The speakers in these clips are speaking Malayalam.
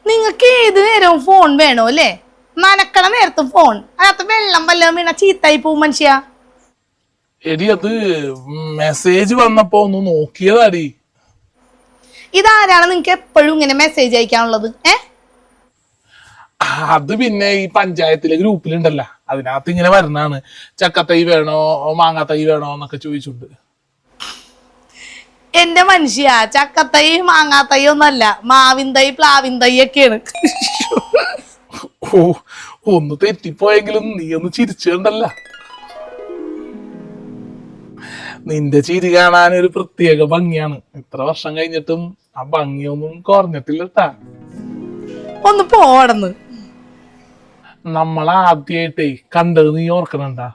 നിങ്ങൾക്ക് ഏത് നേരവും ഫോൺ വേണോ അല്ലേ? നനക്കണ നേരത്ത് ഫോൺ, അതിനകത്ത് വെള്ളം വല്ലതും വീണ ചീത്തായി പോവും മനുഷ്യ. എടി അത് മെസ്സേജ് വന്നപ്പോ ഒന്ന് നോക്കിയതാടി. ഇതാരാണ് നിങ്ങൾക്ക് എപ്പോഴും ഇങ്ങനെ മെസ്സേജ് അയക്കാനുള്ളത്? അത് പിന്നെ ഈ പഞ്ചായത്തിലെ ഗ്രൂപ്പിലുണ്ടല്ല, അതിനകത്ത് ഇങ്ങനെ വരണാണ്. ചക്കത്തൈ വേണോ മാങ്ങാത്തൈ വേണോ എന്നൊക്കെ ചോദിച്ചുണ്ട്. എന്റെ മനുഷ്യ, ചക്കത്തൈ മാങ്ങാത്തൈ ഒന്നല്ല, മാവിന്തൈ പ്ലാവിന്തൈ ഒക്കെയാണ്. ഓ, ഒന്ന് തെറ്റിപ്പോയെങ്കിലും നീ ഒന്ന് ചിരിച്ചുണ്ടല്ല. നിന്റെ ചിരി കാണാൻ ഒരു പ്രത്യേക ഭംഗിയാണ്. ഇത്ര വർഷം കഴിഞ്ഞിട്ടും ആ ഭംഗിയൊന്നും കുറഞ്ഞിട്ടില്ലട്ടാ. ഒന്ന് പോടന്ന്. നമ്മളാദ്യായിട്ടേ കണ്ടത് നീ ഓർക്കണണ്ടാ?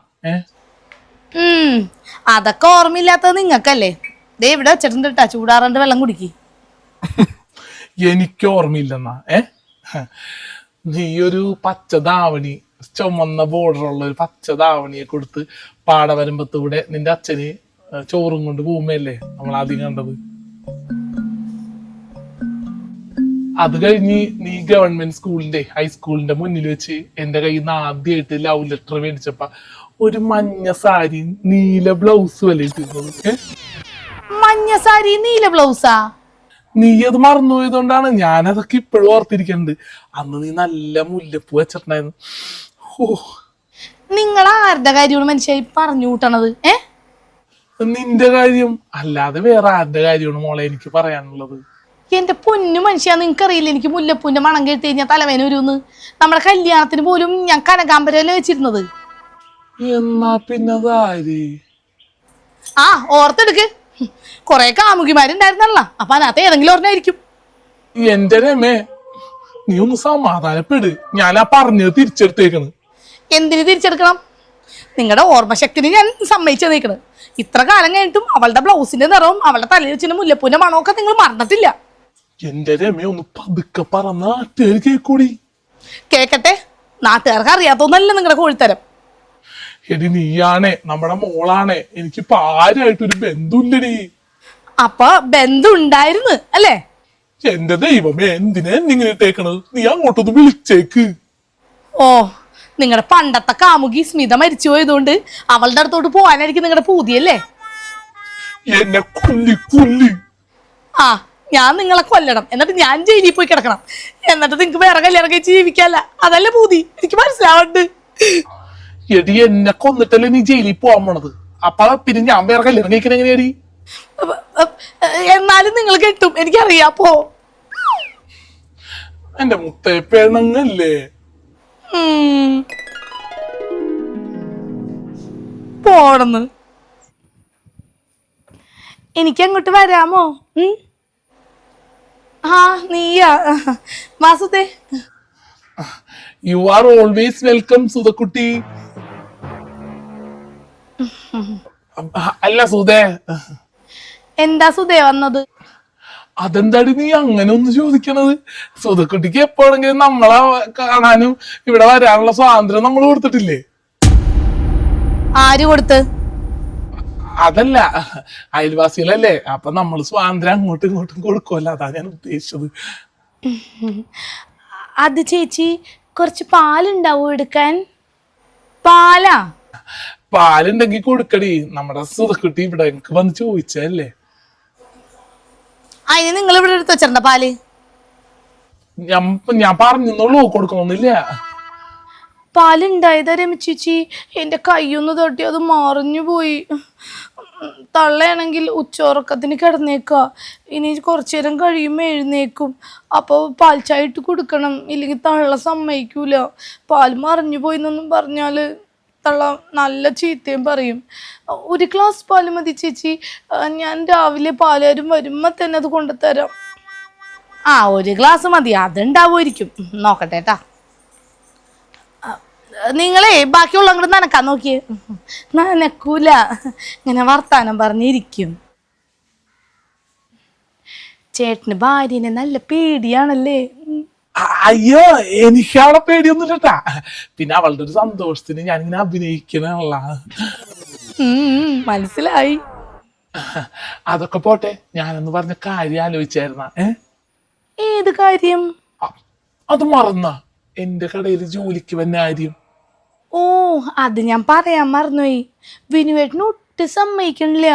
അതൊക്കെ ഓർമ്മയില്ലാത്തത് നിങ്ങൾക്കല്ലേ. ദേ ഇവിടെ വെച്ചിട്ടുണ്ട് കേട്ടാ, ചൂടാറാണ്ട് വെള്ളം കുടിക്ക്. എനിക്ക് ഓർമ്മയില്ലെന്നാ? നീ ഒരു പച്ച ധാവണി, ചുമന്ന ബോർഡറുള്ള ഒരു പച്ച ധാവണിയെ കൊടുത്ത് പാടവരമ്പത്തൂടെ നിന്റെ അച്ഛന് ചോറും കൊണ്ട് പോകുമ്പല്ലേ നമ്മൾ ആദ്യം കണ്ടത്. അത് കഴിഞ്ഞ് നീ ഗവൺമെന്റ് സ്കൂളിന്റെ ഹൈസ്കൂളിന്റെ മുന്നിൽ വെച്ച് എന്റെ കയ്യിൽ നിന്ന് ആദ്യമായിട്ട് ലവ് ലെറ്റർ മേടിച്ചപ്പ ഒരു മഞ്ഞ സാരി നീല ബ്ലൗസ് വല്ല ഇട്ടിരുന്നത്. മഞ്ഞ സാരി നീല ബ്ലൗസാ? നീ അത് മറന്നുപോയതുകൊണ്ടാണ് ഞാൻ അതൊക്കെ ഇപ്പോഴും ഓർത്തിരിക്കുന്നുണ്ട്. അന്ന് നീ നല്ല മുല്ലപ്പൂ വെച്ചിട്ടുണ്ടായിരുന്നു. ഓ, നിങ്ങൾ ആരുടെ കാര്യമാണ് മനുഷ്യ പറഞ്ഞു കൂട്ടണത്? നിന്റെ കാര്യം അല്ലാതെ വേറെ ആരുടെ കാര്യമാണ് മോളെ എനിക്ക് പറയാനുള്ളത്? എന്റെ പൊന്നു മനുഷ്യ, നിങ്ങൾക്കറിയില്ല എനിക്ക് മുല്ലപ്പൂന്റെ മണം കേട്ട് കഴിഞ്ഞാൽ തലവേന വരുമെന്ന്. നമ്മുടെ കല്യാണത്തിന് പോലും ഞാൻ കനകാമ്പരല്ലേ വെച്ചിരുന്നത്. എന്നാ പിന്നതാര്? ആ, ഓർത്തെടുക്ക്. കൊറേ കാമുകിമാരുണ്ടായിരുന്നല്ല, അപ്പൊ അതിനകത്ത് ഏതെങ്കിലും ഒരെണ്ണായിരിക്കും. എന്റെ രമേ, നീ ഒന്ന് സമാധാനപ്പെട്. ഞാനാ പറഞ്ഞത് തിരിച്ചെടുത്തേക്കണ്. എന്തിനു തിരിച്ചെടുക്കണം? നിങ്ങളുടെ ഓർമ്മശക്തിന് ഞാൻ സമ്മതിച്ചു തന്നേക്കണ്. ഇത്ര കാലം കഴിഞ്ഞിട്ടും അവളുടെ ബ്ലൗസിന്റെ നിറവും അവളുടെ തലയിൽ വെച്ചിട്ട് മുല്ലപ്പൂന്റെ മണമൊക്കെ നിങ്ങൾ മറന്നിട്ടില്ല. എന്റെ രമേ ഒന്ന് പതുക്കെ പറ, നാട്ടുകാർ കേക്കൂടി. കേക്കട്ടെ, നാട്ടുകാർക്ക് അറിയാത്തൊന്നല്ല നിങ്ങളുടെ കോഴിത്തരം. എടി നീയാണേ നമ്മുടെ മോളാണേ, എനിക്കിപ്പോ ആരായിട്ടൊരു ബന്ധുല്ലടി. അപ്പൊ ബന്ധം ഉണ്ടായിരുന്നു അല്ലേ? എന്റെ ദൈവമേ, എന്തിനാ ഇങ്ങനെ ഇട്ടേക്കണത്? നീ അങ്ങോട്ടൊന്ന് വിളിച്ചേക്ക്. ഓ, നിങ്ങളുടെ പണ്ടത്തെ കാമുകി സ്മിത മരിച്ചു പോയതുകൊണ്ട് അവളുടെ അടുത്തോട്ട് പോകാനായിരിക്കും നിങ്ങളുടെ പൂതിയല്ലേ? എന്നെ കൊല്ലി. ആ, ഞാൻ നിങ്ങളെ കൊല്ലണം, എന്നിട്ട് ഞാൻ ജയിലിൽ പോയി കിടക്കണം, എന്നിട്ട് നിങ്ങക്ക് വേറെ കല്യാണം കഴിച്ച് ജീവിക്കാല്ല, അതല്ലേ പൂതി? എനിക്ക് മനസ്സിലാവണ്ട്. എടി, എന്നെ കൊന്നിട്ടല്ലേ നീ ജയിലിൽ പോവാൻ പോണത്? അപ്പൊ പിന്നെ ഞാൻ വേറെ കല്യാണം കഴിക്കണ എങ്ങനെയാടി? എന്നാലും നിങ്ങൾ കെട്ടും, എനിക്കറിയാം. പോ. എന്റെ മുത്തേപ്പേണങ്ങല്ലേ? പോണെന്ന്. എനിക്ക് അങ്ങോട്ട് വരാമോ? ആ, നീയാ വാസുദേ? യു ആർ ഓൾവേസ് വെൽക്കം സുധക്കുട്ടി. അല്ല സുധേ. എന്താ സുധേ വന്നത്? അതെന്താടി നീ അങ്ങനെ ഒന്ന് ചോദിക്കണത്? സുധക്കുട്ടിക്ക് എപ്പോഴെങ്കിലും നമ്മളെ കാണാനും ഇവിടെ വരാനുള്ള സ്വാതന്ത്ര്യം നമ്മൾ കൊടുത്തിട്ടില്ലേ? ആര് കൊടുത്ത്? അതല്ല, അയൽവാസികളല്ലേ, അപ്പൊ നമ്മൾ സ്വാതന്ത്ര്യം അങ്ങോട്ടും ഇങ്ങോട്ടും കൊടുക്കുമല്ലോ, അതാ ഞാൻ ഉദ്ദേശിച്ചത്. അത് ചേച്ചി, കുറച്ച് പാലുണ്ടാവോ എടുക്കാൻ? പാലാ? പാലുണ്ടെങ്കിൽ കൊടുക്കടി. നമ്മുടെ സുധക്കുട്ടി ഇവിടെ വന്ന് ചോദിച്ചല്ലേ. അതിന് നിങ്ങൾ ഇവിടെ എടുത്ത് വെച്ചിട്ടുണ്ട പാല്? ഞാൻ പറഞ്ഞോളൂ, കൊടുക്കണമെന്നില്ല. പാലുണ്ടായതാ രമ ചേച്ചി, എന്റെ കൈയൊന്ന് തട്ടി അത് മറിഞ്ഞു പോയി. തള്ളയാണെങ്കിൽ ഉച്ചോറക്കത്തിന് കിടന്നേക്കാ, ഇനി കുറച്ചു നേരം കഴിയുമ്പോൾ എഴുന്നേക്കും. അപ്പോൾ പാൽ ചായ ഇട്ട് കൊടുക്കണം, ഇല്ലെങ്കിൽ തള്ള സമ്മതിക്കൂല. പാൽ മറിഞ്ഞു പോയി എന്നൊന്നും പറഞ്ഞാല് തള്ള നല്ല ചീത്തയും പറയും. ഒരു ഗ്ലാസ് പാല് മതി ചേച്ചി, ഞാൻ രാവിലെ പാലുകാരും വരുമ്പോൾ തന്നെ അത് കൊണ്ടുതരാം. ആ, ഒരു ഗ്ലാസ് മതി, അതുണ്ടാവുമായിരിക്കും. നോക്കട്ടെ കേട്ടാ. നിങ്ങളെ ബാക്കിയുള്ള അങ്ങോട്ട് നനക്കാൻ നോക്കിയേ. നനക്കൂല, ഇങ്ങനെ വർത്താനം പറഞ്ഞിരിക്കും. ചേട്ടന് ഭാര്യനെ നല്ല പേടിയാണല്ലേ? അയ്യോ, എനിക്ക് അവളെ പേടിയൊന്നുമില്ലട്ടാ. പിന്നെ അവളുടെ ഒരു സന്തോഷത്തിന് ഞാനിങ്ങനെ അഭിനയിക്കണല്ല. മനസ്സിലായി. അതൊക്കെ പോട്ടെ, ഞാനൊന്ന് പറഞ്ഞ കാര്യം ആലോചിച്ചായിരുന്ന? ഏത് കാര്യം? അത് മറന്ന എന്റെ കടയിൽ ജോലിക്ക് വന്ന ആര്യം. ഓ, അത് ഞാൻ പറയാൻ മറന്നുപോയി. വിനുവേട്ടന് ഒട്ടും സമ്മതിക്കണില്ല.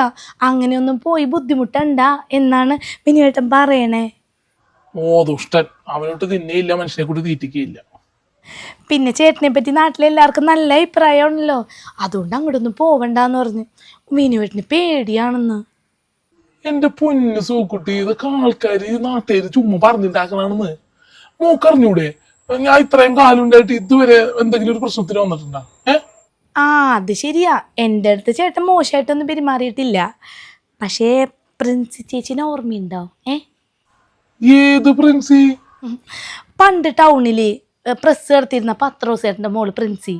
അങ്ങനെയൊന്നും പോയി ബുദ്ധിമുട്ടണ്ട എന്നാണ് വിനുവേട്ടൻ പറയണേ. ഓ ദുഷ്ടൻ, അവനോട്ട് തിന്നേയില്ല, മനുഷ്യനെ കൂടി തീറ്റിക്കയില്ല. പിന്നെ ചേട്ടനെ പറ്റി നാട്ടിലെല്ലാവർക്കും നല്ല അഭിപ്രായമാണല്ലോ, അതുകൊണ്ട് അങ്ങോട്ടൊന്നും പോവണ്ടെന്ന് പറഞ്ഞു. വിനുവേട്ടന് പേടിയാണെന്ന്. എന്റെ പൊന്നു സൂക്കുട്ടി, ഇതൊക്കെ ആൾക്കാര് നാട്ടുകാര് ചുമ്മാ പറഞ്ഞിട്ടാക്കണെന്ന് മോക്കറിഞ്ഞൂടെ? ഞാൻ ഇത്രയും കാലം ഉണ്ടായിട്ട് ഇതുവരെ എന്തെങ്കിലും ഒരു പ്രശ്നത്തിന് വന്നിട്ടുണ്ടോ? ആ, അത് ശരിയാ. എൻ്റെ അടുത്ത് ചേട്ടൻ മോശമായിട്ടൊന്നും പെരുമാറിയിട്ടില്ല. പക്ഷേ പ്രിൻസി ചേച്ചിനെ ഓർമ്മയുണ്ടോ? ഏത് പ്രിൻസി? പണ്ട് ടൗണില് പ്രസ് നടത്തിയിരുന്ന പത്രോസ് ചേട്ടൻ്റെ മോള് പ്രിൻസി.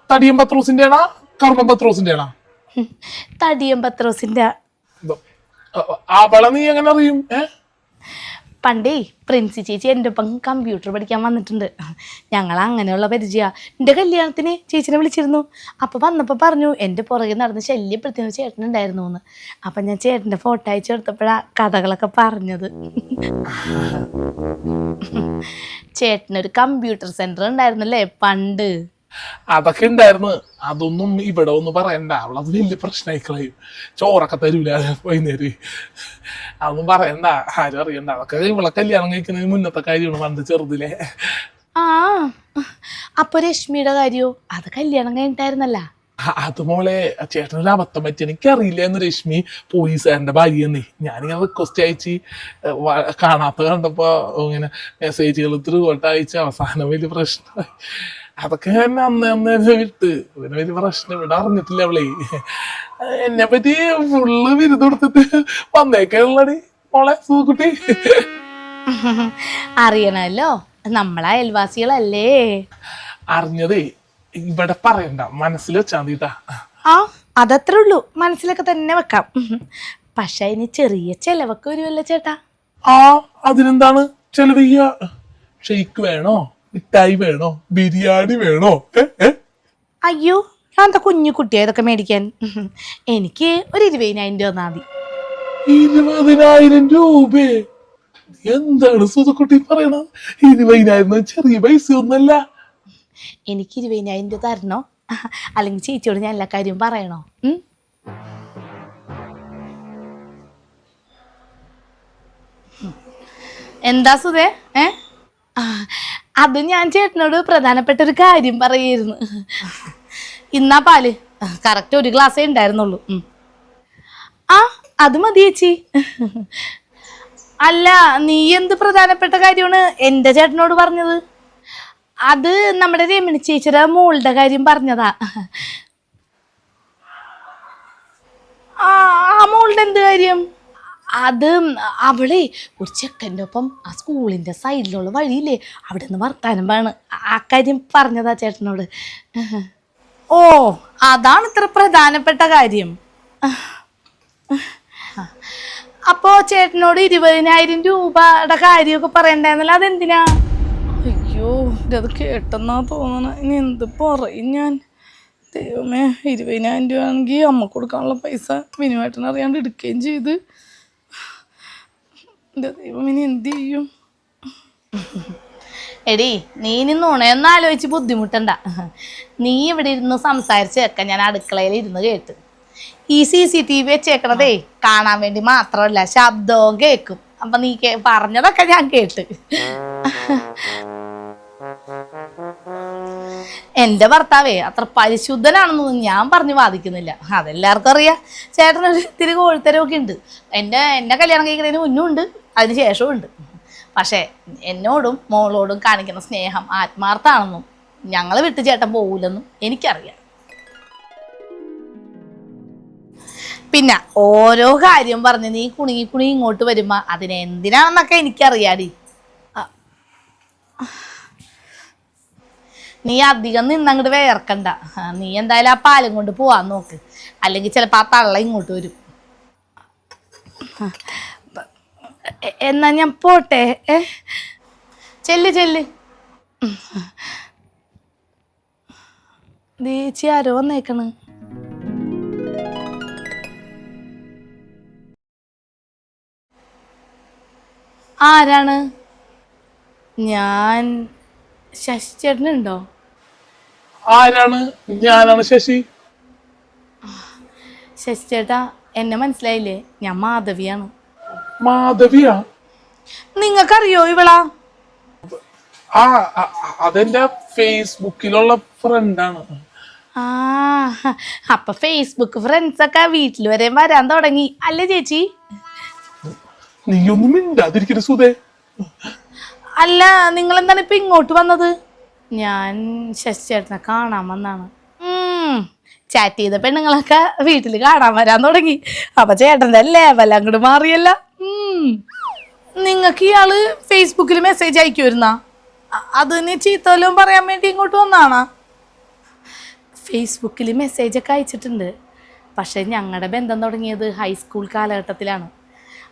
തടിയൻ പത്രോസിന്റെ ആണാ കർമ്മ പത്രോസിന്റെ ആണാ? തടിയൻ പത്രോസിന്റെ. അവളെ നീ എങ്ങനെ അറിയും? പണ്ടേ പ്രിൻസി ചേച്ചി എൻ്റെ ഒപ്പം കമ്പ്യൂട്ടർ പഠിക്കാൻ വന്നിട്ടുണ്ട്. ഞങ്ങൾ അങ്ങനെയുള്ള പരിചയമാണ്. എൻ്റെ കല്യാണത്തിന് ചേച്ചിനെ വിളിച്ചിരുന്നു. അപ്പോൾ വന്നപ്പോൾ പറഞ്ഞു എൻ്റെ പുറകെ നടന്ന് ശല്യപ്പെടുത്തിയ ചേട്ടനുണ്ടായിരുന്നു എന്ന്. അപ്പം ഞാൻ ചേട്ടൻ്റെ ഫോട്ടോ അയച്ചു കൊടുത്തപ്പോഴാണ് കഥകളൊക്കെ പറഞ്ഞത്. ചേട്ടനൊരു കമ്പ്യൂട്ടർ സെൻറ്റർ ഉണ്ടായിരുന്നല്ലേ പണ്ട്? അതൊക്കെ ഉണ്ടായിരുന്നു. അതൊന്നും ഇവിടെ ഒന്നും പറയണ്ട, അവളത് വലിയ പ്രശ്നമായി കളയും. ചോറൊക്കെ തരൂല വൈകുന്നേരം. അതൊന്നും പറയണ്ട, ആരും അറിയണ്ട. അതൊക്കെ ഇവളെ കല്യാണം കഴിക്കുന്നതിന് മുന്നത്തെ കാര്യമാണ്, പണ്ട് ചെറുതിലെ. ആ, അപ്പൊ രശ്മിയുടെ കാര്യോ? അത് കല്യാണം കഴിഞ്ഞിട്ടായിരുന്നല്ല? അത് മോളെ, ചേട്ടനൊരു അബദ്ധം പറ്റി. എനിക്കറിയില്ല എന്ന് രശ്മി പോലീസുകാരന്റെ ഭാര്യയെന്നേ. ഞാനിങ്ങനെ റിക്വസ്റ്റ് അയച്ച് കാണാത്ത കണ്ടപ്പോ ഇങ്ങനെ മെസ്സേജുകൾ ത്രൂട്ട് അയച്ച് അവസാനം വലിയ പ്രശ്നമായി. അതൊക്കെ എന്നെ അന്നേ വിട്ട്. അതിന് വലിയ പ്രശ്നം ഇവിടെ അറിഞ്ഞിട്ടില്ല അവളെ. എന്നെ പറ്റി ഫുള്ള് വിരുദ്ധ കൊടുത്തിട്ട് വന്നേക്കുള്ളടി മോളെ സൂക്കുട്ടി. അറിയണല്ലോ, നമ്മളെ അയൽവാസികളല്ലേ. അറിഞ്ഞതേ ഇവിടെ പറയണ്ട, മനസ്സിൽ വെച്ചാ മതിട്ടാ. ആ, അതത്രേ ഉള്ളൂ, മനസ്സിലൊക്കെ തന്നെ വെക്കാം. പക്ഷെ അതിന് ചെറിയ ചെലവൊക്കെ വരുമല്ലോ ചേട്ടാ. ആ, അതിനെന്താണ് ചെലവയ്യ? ഷെയ്ക്ക് വേണോ, മിഠായി വേണോ, ബിരിയാണി വേണോ? അയ്യോ, ഞാൻ എന്താ കുഞ്ഞു കുട്ടിയാ ഇതൊക്കെ മേടിക്കാൻ? എനിക്ക് ഒരു 20,000 രൂപ തന്നാ മതി. 20,000 രൂപ? എന്താണ് സുധക്കുട്ടി പറയണത്? 20,000 ചെറിയ പൈസ ഒന്നല്ല. എനിക്ക് 20,000 രൂപ തരണോ? അല്ലെങ്കിൽ ചേച്ചിയോട് ഞാൻ എല്ലാ കാര്യവും പറയണോ? എന്താ സുധേ? അത് ഞാൻ ചേട്ടനോട് പ്രധാനപ്പെട്ട ഒരു കാര്യം പറയായിരുന്നു. ഇന്നാ പാല് കറക്റ്റ് 1 ഗ്ലാസ്സേ ഉണ്ടായിരുന്നുള്ളൂ. ആ, അത് മതി ചേച്ചി. അല്ല, നീ എന്ത് പ്രധാനപ്പെട്ട കാര്യമാണ് എൻ്റെ ചേട്ടനോട് പറഞ്ഞത്? അത് നമ്മുടെ രമണി ചേച്ചിയുടെ മോളുടെ കാര്യം പറഞ്ഞതാ. ആ മോളുടെ എന്ത് കാര്യം? അത് അവളെ ഒരു ചെക്കൻ്റെ ഒപ്പം ആ സ്കൂളിൻ്റെ സൈഡിലുള്ള വഴിയില്ലേ, അവിടെ നിന്ന് വർത്താനം പറയണ്. ആ കാര്യം പറഞ്ഞതാ ചേട്ടനോട്. ഓ, അതാണ് ഇത്ര പ്രധാനപ്പെട്ട കാര്യം. അപ്പോ ചേട്ടനോട് 20,000 രൂപയുടെ കാര്യമൊക്കെ പറയണ്ടായിരുന്നല്ലോ, അതെന്തിനാ? അയ്യോ, അത് കേട്ടെന്നാ തോന്നണ. ഇനി എന്ത് പറയും ഞാൻ? ദൈവമേ, 20,000 രൂപ ആണെങ്കിൽ അമ്മ കൊടുക്കാനുള്ള പൈസ വിനുവേട്ടൻ അറിയാണ്ട് എടുക്കുകയും ചെയ്ത്. എൻ്റെ ദൈവം, ഇനി എന്ത് ചെയ്യും? എടീ, നീ ഇനി നുണയൊന്നും ആലോചിച്ച് ബുദ്ധിമുട്ടണ്ട. നീ ഇവിടെ ഇരുന്ന് സംസാരിച്ചേക്ക ഞാൻ അടുക്കളയിൽ ഇരുന്ന് കേട്ട്. ഈ CCTV വെച്ചേക്കണതേ കാണാൻ വേണ്ടി മാത്രമല്ല, ശബ്ദവും കേൾക്കും. അപ്പൊ നീ പറഞ്ഞതൊക്കെ ഞാൻ കേട്ട്. എൻ്റെ ഭർത്താവേ അത്ര പരിശുദ്ധനാണെന്നൊന്നും ഞാൻ പറഞ്ഞു വാദിക്കുന്നില്ല, അതെല്ലാവർക്കും അറിയാം. ചേട്ടനൊരു ഇത്തിരി കോഴിത്തരമൊക്കെ ഉണ്ട്. എന്നെ കല്യാണം കഴിക്കുന്നതിന് മുന്നും ഉണ്ട്, അതിന് ശേഷവും ഉണ്ട്. പക്ഷേ എന്നോടും മോളോടും കാണിക്കുന്ന സ്നേഹം ആത്മാർത്ഥമാണെന്നും ഞങ്ങൾ വിട്ട് ചേട്ടൻ പോകൂലെന്നും എനിക്കറിയാം. പിന്നെ ഓരോ കാര്യം പറഞ്ഞ് നീ കുണുങ്ങി ഇങ്ങോട്ട് വരുമ്പോ അതിനെന്തിനാണെന്നൊക്കെ എനിക്കറിയാടി. നീ അധികം നിന്നങ്ങോട്ട് വേർക്കണ്ട. നീ എന്തായാലും ആ പാലും കൊണ്ട് പോവാൻ നോക്ക്, അല്ലെങ്കിൽ ചിലപ്പോൾ ആ തള്ള ഇങ്ങോട്ട് വരും. എന്നാ ഞാൻ പോട്ടെ. ചെല്ല്. ചേച്ചി ആരോ വന്നേക്കണ്. ആരാണ്? ഞാൻ ശശി ചേട്ടനുണ്ടോ? ആരാണ്? ഞാനാണ് ശശി. ശശി ചേട്ടാ, എന്നെ മനസ്സിലായില്ലേ? ഞാൻ മാധവിയാണ്. മാധവിയാ? നിങ്ങൾക്കറിയോ ഇവളാ? ആ അതെന്റെ ഫേസ്ബുക്കിലുള്ള ഫ്രണ്ടാണ്. ആ, അപ്പൊ ഫേസ്ബുക്ക് ഫ്രണ്ട്സ് ഒക്കെ വീട്ടിൽ വരെ വരാൻ തുടങ്ങി അല്ലേ ചേച്ചി? നീയൊന്നും മിണ്ടാതിരിക്കരുത് സുധേ. അല്ല, നിങ്ങൾ എന്താണ് ഇപ്പൊ ഇങ്ങോട്ട് വന്നത്? ഞാൻ ശശി ചേട്ടനെ കാണാൻ വന്നാണ്. ചാറ്റ് ചെയ്ത പെണ്ണുങ്ങളൊക്കെ വീട്ടിൽ കാണാൻ വരാൻ തുടങ്ങി. അപ്പൊ ചേട്ടൻ്റെ ലെവൽ അങ്ങോട്ട് മാറിയല്ല. നിങ്ങൾക്ക് ഇയാള് ഫേസ്ബുക്കിൽ മെസ്സേജ് അയക്കുമായിരുന്നാ? അത് നീ ചീത്തവല്ലോ പറയാൻ വേണ്ടി ഇങ്ങോട്ട് വന്നാണാ? ഫേസ്ബുക്കിൽ മെസ്സേജൊക്കെ അയച്ചിട്ടുണ്ട്. പക്ഷെ ഞങ്ങളുടെ ബന്ധം തുടങ്ങിയത് ഹൈസ്കൂൾ കാലഘട്ടത്തിലാണ്.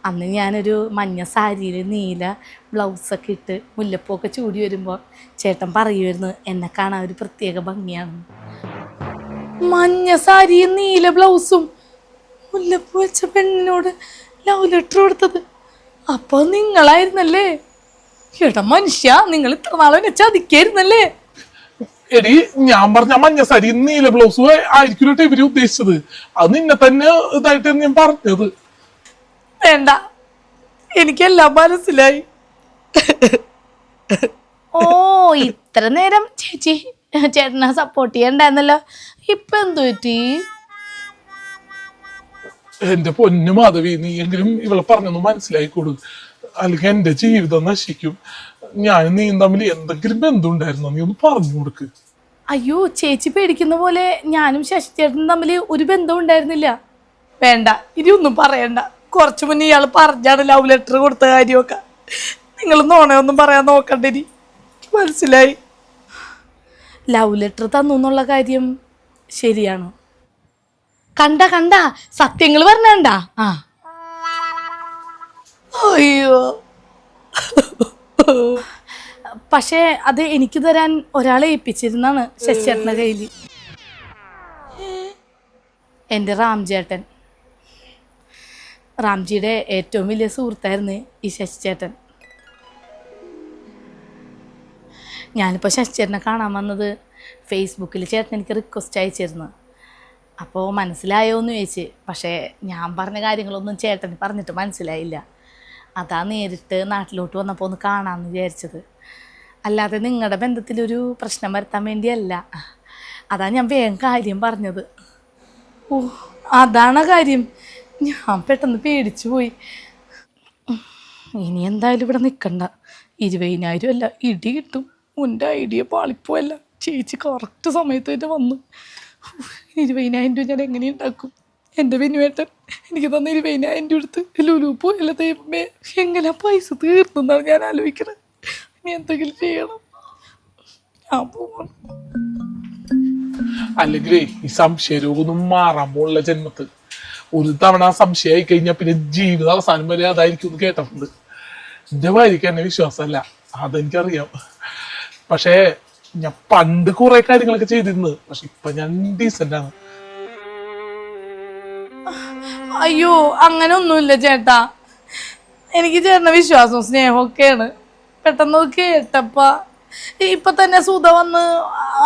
അന്ന് ഞാനൊരു മഞ്ഞ സാരിയിൽ നീല ബ്ലൗസൊക്കെ ഇട്ട് മുല്ലപ്പൂക്കെ ചൂടി വരുമ്പോൾ ചേട്ടൻ പറയുമായിരുന്നു എന്നെ കാണാൻ ഒരു പ്രത്യേക ഭംഗിയാണെന്ന്. മഞ്ഞ സാരിയും നീല ബ്ലൗസും മുല്ലപ്പൂ വെച്ച പെണ്ണിനോട് ലവ് ലെറ്റർ കൊടുത്തത് അപ്പോൾ നിങ്ങളായിരുന്നല്ലേ? ചേട്ടാ മനുഷ്യ, നിങ്ങൾ ഇത്ര നാളെ എന്നെ ചതിക്കായിരുന്നല്ലേ? എടി, ഞാൻ പറഞ്ഞ മഞ്ഞ സാരി നീല ബ്ലൗസ് ആയിരിക്കും ഇവര് ഉദ്ദേശിച്ചത്. അത് നിന്നെ തന്നെ ഇതായിട്ട് ഞാൻ പറഞ്ഞത്. വേണ്ട, എനിക്കെല്ലാം മനസ്സിലായി. ഓ, ഇത്ര നേരം ചേച്ചി ചേട്ടനെ സപ്പോർട്ട് ചെയ്യണ്ടായിരുന്നല്ലോ. ഇപ്പൊ എന്തു പറ്റി? എന്റെ പൊന്നു മാധവി, നീ എങ്കിലും ഇവളെ പറഞ്ഞൊന്ന് മനസ്സിലായിക്കോളൂ, അല്ലെങ്കിൽ എന്റെ ജീവിതം നശിക്കും. ഞാനും നീയും തമ്മിൽ എന്തെങ്കിലും ബന്ധം ഉണ്ടായിരുന്നോ? നീ ഒന്ന് പറഞ്ഞു കൊടുക്ക്. അയ്യോ, ചേച്ചി പേടിക്കുന്ന പോലെ ഞാനും ശശി ചേട്ടനും തമ്മിൽ ഒരു ബന്ധവും ഉണ്ടായിരുന്നില്ല. വേണ്ട, ഇനിയൊന്നും പറയണ്ട. കുറച്ചു മുന്നേ ഇയാൾ പറഞ്ഞാണ് ലവ് ലെറ്റർ കൊടുത്ത കാര്യമൊക്കെ. നിങ്ങൾ നോണയൊന്നും പറയാൻ നോക്കണ്ടേനി. മനസ്സിലായി. ലവ് ലെറ്റർ തന്നു എന്നുള്ള കാര്യം ശരിയാണ്. കണ്ട സത്യങ്ങൾ പറഞ്ഞണ്ട. ആ, അയ്യോ, പക്ഷേ അത് എനിക്ക് തരാൻ ഒരാളെ ഏൽപ്പിച്ചിരുന്നാണ് ശശിചേട്ടൻ്റെ കയ്യിൽ. എൻ്റെ റാംചേട്ടൻ. റാംജിയുടെ ഏറ്റവും വലിയ സുഹൃത്തായിരുന്നു ഈ ശശിചേട്ടൻ. ഞാനിപ്പോൾ ശശിചേട്ടനെ കാണാൻ വന്നത് ഫേസ്ബുക്കിൽ ചേട്ടൻ എനിക്ക് റിക്വസ്റ്റ് അയച്ചിരുന്നു. അപ്പോൾ മനസ്സിലായോ എന്ന് ചോദിച്ച്. പക്ഷേ ഞാൻ പറഞ്ഞ കാര്യങ്ങളൊന്നും ചേട്ടന് പറഞ്ഞിട്ട് മനസ്സിലായില്ല. അതാ നേരിട്ട് നാട്ടിലോട്ട് വന്നപ്പോൾ ഒന്ന് കാണാമെന്ന് വിചാരിച്ചത്. അല്ലാതെ നിങ്ങളുടെ ബന്ധത്തിലൊരു പ്രശ്നം വരുത്താൻ വേണ്ടിയല്ല. അതാ ഞാൻ വേഗം കാര്യം പറഞ്ഞത്. ഓ, അതാണ് കാര്യം. ഞാൻ പെട്ടെന്ന് പേടിച്ചു പോയി. ഇനി എന്തായാലും ഇവിടെ നിൽക്കണ്ട. 20,000 അല്ല, ഇടി കിട്ടും. എൻ്റെ ഐഡിയ പാളിപ്പോയല്ല. ചേച്ചി കറക്റ്റ് സമയത്ത് തന്നെ വന്നു. 20,000 രൂപ ഞാൻ എങ്ങനെ ഉണ്ടാക്കും? എൻ്റെ ബിനുവേട്ടൻ എനിക്ക് തന്ന 20,000 രൂപ എടുത്ത് ലുലു പോയല്ല. ദൈവമേ, എങ്ങനെ പൈസ തീർന്നെന്നാണ് ഞാൻ ആലോചിക്കണത്. ഇനി എന്തെങ്കിലും ചെയ്യണം. ഞാൻ പോവാണ്. അല്ലെങ്കിലേ ഈ സംശയരോഗമൊന്നും മാറാൻ പോലുള്ള ജന്മത്ത് ഒരു തവണ സംശയമായി കഴിഞ്ഞാൽ പിന്നെ ജീവിത അവസാനം വരെ അതായിരിക്കും എന്ന് കേട്ടിട്ടുണ്ട്. എന്റെ ഭാര്യക്ക് എന്നെ വിശ്വാസമല്ല, അതെനിക്കറിയാം. പക്ഷേ ഞാൻ പണ്ട് കുറെ കാര്യങ്ങളൊക്കെ ചെയ്തിരുന്നു. പക്ഷെ ഇപ്പൊ ഞാൻ ഡീസന്റ് ആണ്. അയ്യോ, അങ്ങനെ ഒന്നുമില്ല ചേട്ടാ. എനിക്ക് ചേട്ടൻ്റെ വിശ്വാസവും സ്നേഹവും ഒക്കെയാണ്. പെട്ടെന്ന് കേട്ടപ്പ ഇപ്പൊ തന്നെ സുധ വന്ന്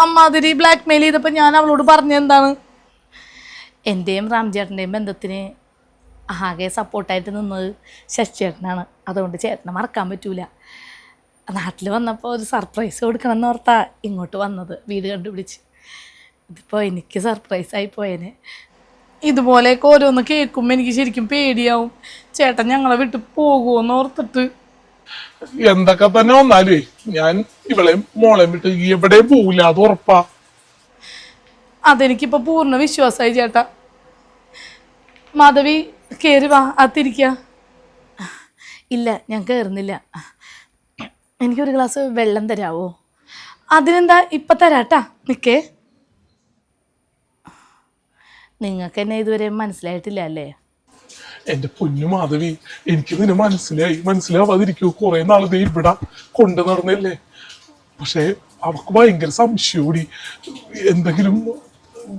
അമ്മാതിരി ബ്ലാക്ക് മെയിൽ ചെയ്തപ്പോൾ ഞാൻ അവളോട് പറഞ്ഞെന്താണ്? എൻ്റെയും റാംചേട്ടൻ്റെയും ബന്ധത്തിന് ആകെ സപ്പോർട്ടായിട്ട് നിന്നത് ശശിചേട്ടനാണ്. അതുകൊണ്ട് ചേട്ടനെ മറക്കാൻ പറ്റൂല. നാട്ടിൽ വന്നപ്പോൾ ഒരു സർപ്രൈസ് കൊടുക്കണം എന്ന് ഓർത്താ ഇങ്ങോട്ട് വന്നത്, വീട് കണ്ടുപിടിച്ച്. ഇതിപ്പോൾ എനിക്ക് സർപ്രൈസായി പോയേനെ. ഇതുപോലെയൊക്കെ ഓരോന്ന് കേൾക്കുമ്പോൾ എനിക്ക് ശരിക്കും പേടിയാവും. ചേട്ടൻ ഞങ്ങളെ വിട്ട് പോകുമോന്ന് ഓർത്തിട്ട്. എന്തൊക്കെ തന്നെ വന്നാലേ ഞാൻ ഇവളെയും മോളെയും വിട്ട് എവിടെയും പോവില്ല, അത് ഉറപ്പാ. അതെനിക്കിപ്പോൾ പൂർണ്ണ വിശ്വാസമായി ചേട്ടാ. മാധവി, കയറി വാ, അത്തിരിക്ക. ഇല്ല, ഞാൻ കയറുന്നില്ല. എനിക്കൊരു ഗ്ലാസ് വെള്ളം തരാവോ? അതിനെന്താ, ഇപ്പം തരാട്ടാ, നിൽക്കേ. നിങ്ങൾക്ക് എന്നെ ഇതുവരെ മനസ്സിലായിട്ടില്ല അല്ലേ? എന്റെ പൊന്നു മാധവി, എനിക്ക് നിന്നെ മനസ്സിലാവാതിരിക്കൂ. കുറെ നാളെ ദേ ഇവിടെ കൊണ്ടു നടന്നില്ലേ. പക്ഷെ അവക്ക് ഭയങ്കര സംശയോടി. എന്തെങ്കിലും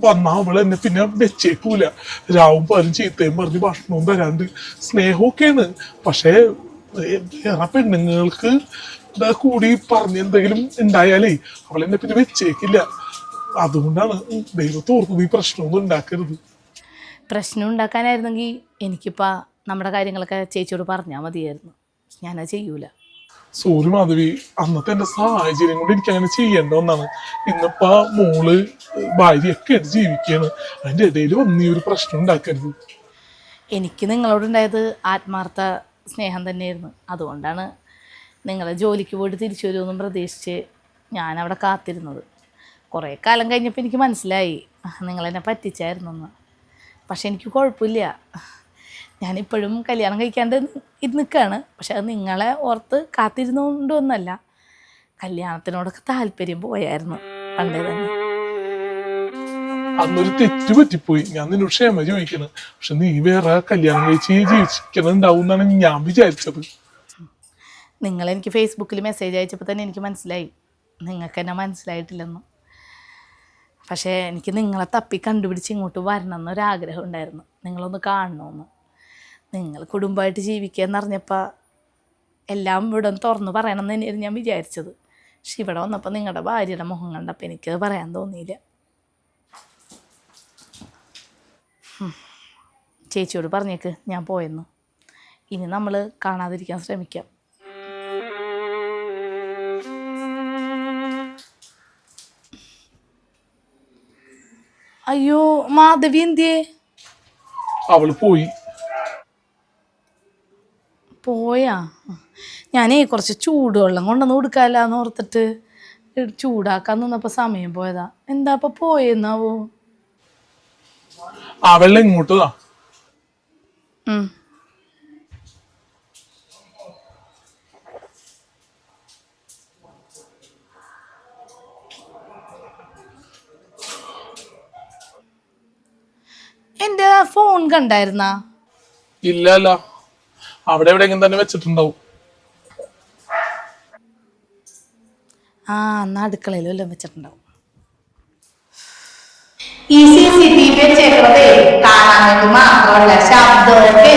വന്നാ അവള് എന്നെ പിന്നെ വെച്ചേക്കൂല. രാവും പകലും ചീത്തയും പറഞ്ഞ് ഭക്ഷണവും തരാണ്ട്. സ്നേഹമൊക്കെയാണ്, പക്ഷെ വേറെ പെണ്ണുങ്ങൾക്ക് കൂടി പറഞ്ഞ് എന്തെങ്കിലും ഉണ്ടായാലേ അവളെന്നെ പിന്നെ വെച്ചേക്കില്ല. അതുകൊണ്ടാണ് ദൈവത്തോർത്ത് നീ പ്രശ്നമൊന്നും ഉണ്ടാക്കരുത്. പ്രശ്നം ഉണ്ടാക്കാനായിരുന്നെങ്കിൽ എനിക്കിപ്പോൾ നമ്മുടെ കാര്യങ്ങളൊക്കെ ചേച്ചിയോട് പറഞ്ഞാൽ മതിയായിരുന്നു. ഞാനത് ചെയ്യൂല. സോറി മാധവി, അന്നത്തെ എന്റെ സാഹചര്യം കൊണ്ട് എനിക്ക് അങ്ങനെ ചെയ്യേണ്ട ഒന്നാണ്. ഇന്നിപ്പോ മോള് ഭാര്യയൊക്കെ ആയിട്ട് ജീവിക്കുകയാണ്. അതിന്റെ ഇടയിൽ വന്ന് ഈ ഒരു പ്രശ്നം ഉണ്ടാക്കരുത്. എനിക്ക് നിങ്ങളോടുണ്ടായത് ആത്മാർത്ഥ സ്നേഹം തന്നെയായിരുന്നു. അതുകൊണ്ടാണ് നിങ്ങൾ ജോലിക്ക് പോയിട്ട് തിരിച്ചു വരുമെന്നും പ്രതീക്ഷിച്ച് ഞാനവിടെ കാത്തിരുന്നത്. കുറേ കാലം കഴിഞ്ഞപ്പോൾ എനിക്ക് മനസ്സിലായി നിങ്ങളെന്നെ പറ്റിച്ചായിരുന്നെന്ന്. പക്ഷെ എനിക്ക് കുഴപ്പമില്ല. ഞാനിപ്പോഴും കല്യാണം കഴിക്കാണ്ട് നിൽക്കുകയാണ്. പക്ഷെ അത് നിങ്ങളെ ഓർത്ത് കാത്തിരുന്നുകൊണ്ടൊന്നല്ല, കല്യാണത്തിനോടൊക്കെ താല്പര്യം പോയായിരുന്നു പണ്ടേ തന്നെ. അന്നൊരു തെറ്റ് പറ്റിപ്പോയി. ഞാൻ നിന്നോട് ക്ഷമ ചോദിക്കണം. പക്ഷെ നീ വേറെ കല്യാണം കഴിച്ച് ജീവിക്കണുണ്ടാവും എന്നാണ് ഞാൻ വിചാരിച്ചത്. നിങ്ങളെനിക്ക് ഫേസ്ബുക്കിൽ മെസ്സേജ് അയച്ചപ്പോൾ തന്നെ എനിക്ക് മനസ്സിലായി നിങ്ങൾക്ക് എന്നെ മനസ്സിലായിട്ടില്ലെന്ന്. പക്ഷേ എനിക്ക് നിങ്ങളെ തപ്പി കണ്ടുപിടിച്ച് ഇങ്ങോട്ട് വരണം എന്നൊരാഗ്രഹം ഉണ്ടായിരുന്നു, നിങ്ങളൊന്ന് കാണണമെന്ന്. നിങ്ങൾ കുടുംബമായിട്ട് ജീവിക്കുക എന്നറിഞ്ഞപ്പോൾ എല്ലാം ഇവിടെ തുറന്ന് പറയണം എന്ന് തന്നെയായിരുന്നു ഞാൻ വിചാരിച്ചത്. പക്ഷെ ഇവിടെ വന്നപ്പോൾ നിങ്ങളുടെ ഭാര്യയുടെ മുഖം കണ്ടപ്പോൾ എനിക്കത് പറയാൻ തോന്നിയില്ല. ചേച്ചിയോട് പറഞ്ഞേക്ക് ഞാൻ പോയെന്ന്. ഇനി നമ്മൾ കാണാതിരിക്കാൻ ശ്രമിക്കാം. അയ്യോ, മാധവി എന്തിയേ? അവള് പോയി. പോയാ? ഞാനേ കുറച്ച് ചൂടുവെള്ളം കൊണ്ടുവന്ന് കൊടുക്കാമല്ലാന്ന് ഓർത്തിട്ട് ചൂടാക്കാൻ നിന്നപ്പോൾ സമയം പോയതാ. എന്താ ഇപ്പം പോയെന്നാവോ? ആ വെള്ളം ഇങ്ങോട്ടാ. എൻ്റെ ഫോൺ കണ്ടായിരുന്നാ? ഇല്ല അല്ല, അവിടെ എവിടെയെങ്കിലും തന്നെ വെച്ചിട്ടുണ്ടാവും. ആ, എന്നാ അടുക്കളയിൽ വല്ലതും വെച്ചിട്ടുണ്ടാവും. ഈ CCTV വെച്ചേക്കുന്നത് കാണാൻ വേണ്ടി മാത്രമല്ല, ശബ്ദമൊക്കെ